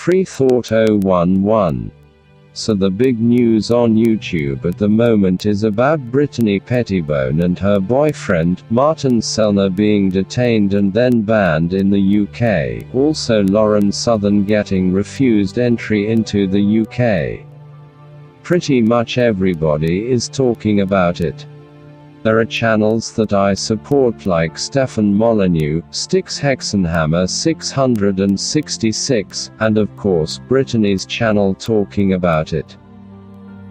Freethought011. So the big news on YouTube at the moment is about Brittany Pettibone and her boyfriend, Martin Sellner, being detained and then banned in the UK, also Lauren Southern getting refused entry into the UK. Pretty much everybody is talking about it. There are channels that I support like Stefan Molyneux, Styx Hexenhammer 666, and of course Brittany's channel talking about it.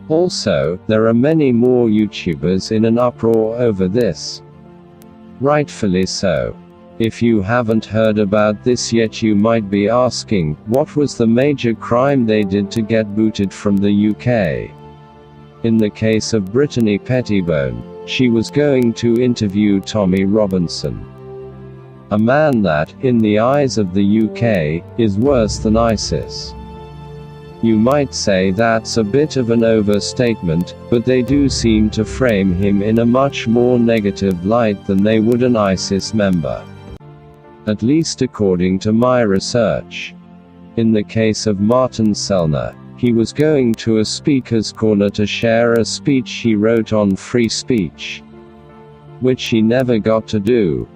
Also, there are many more YouTubers in an uproar over this. Rightfully so. If you haven't heard about this yet, you might be asking, what was the major crime they did to get booted from the UK? In the case of Brittany Pettibone, she was going to interview Tommy Robinson. A man that, in the eyes of the UK, is worse than ISIS. You might say that's a bit of an overstatement, but they do seem to frame him in a much more negative light than they would an ISIS member. At least according to my research. In the case of Martin Sellner, he was going to a speaker's corner to share a speech he wrote on free speech, which he never got to do.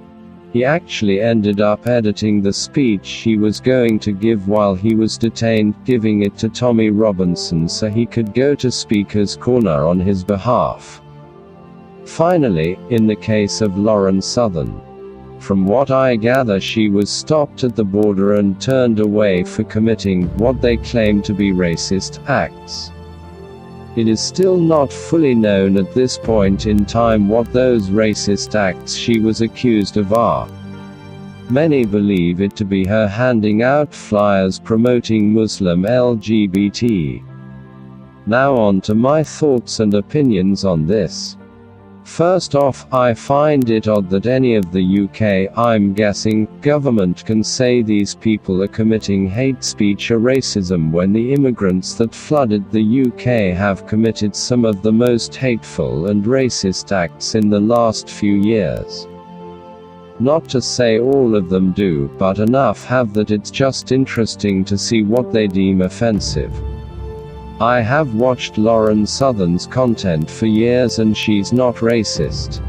He actually ended up editing the speech he was going to give while he was detained, giving it to Tommy Robinson so he could go to speaker's corner on his behalf. Finally, in the case of Lauren Southern, from what I gather, she was stopped at the border and turned away for committing what they claim to be racist acts. It is still not fully known at this point in time what those racist acts she was accused of are. Many believe it to be her handing out flyers promoting Muslim LGBT. Now on to my thoughts and opinions on this. First off, I find it odd that any of the UK, I'm guessing, government can say these people are committing hate speech or racism when the immigrants that flooded the UK have committed some of the most hateful and racist acts in the last few years. Not to say all of them do, but enough have that it's just interesting to see what they deem offensive. I have watched Lauren Southern's content for years and she's not racist.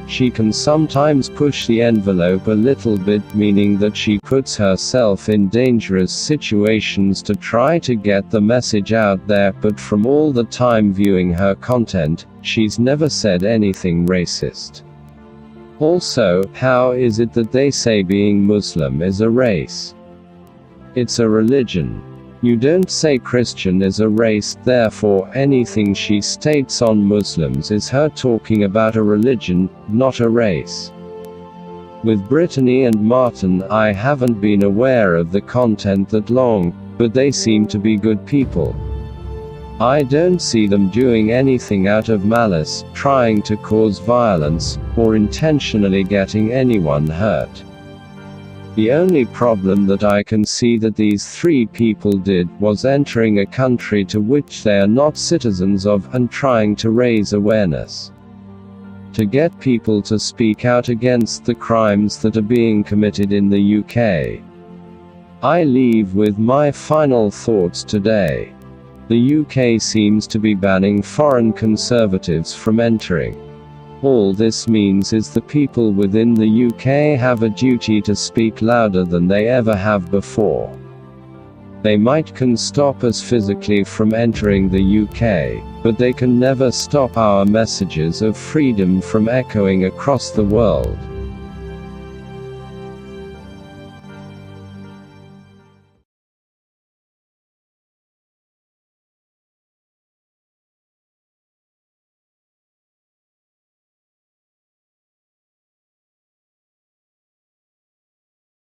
She can sometimes push the envelope a little bit, meaning that she puts herself in dangerous situations to try to get the message out there, but from all the time viewing her content, she's never said anything racist. Also, how is it that they say being Muslim is a race? It's a religion. You don't say Christian is a race, therefore anything she states on Muslims is her talking about a religion, not a race. With Brittany and Martin, I haven't been aware of the content that long, but they seem to be good people. I don't see them doing anything out of malice, trying to cause violence, or intentionally getting anyone hurt. The only problem that I can see that these three people did was entering a country to which they are not citizens of and trying to raise awareness. To get people to speak out against the crimes that are being committed in the UK. I leave with my final thoughts today. The UK seems to be banning foreign conservatives from entering. All this means is the people within the UK have a duty to speak louder than they ever have before. They might can stop us physically from entering the UK, but they can never stop our messages of freedom from echoing across the world.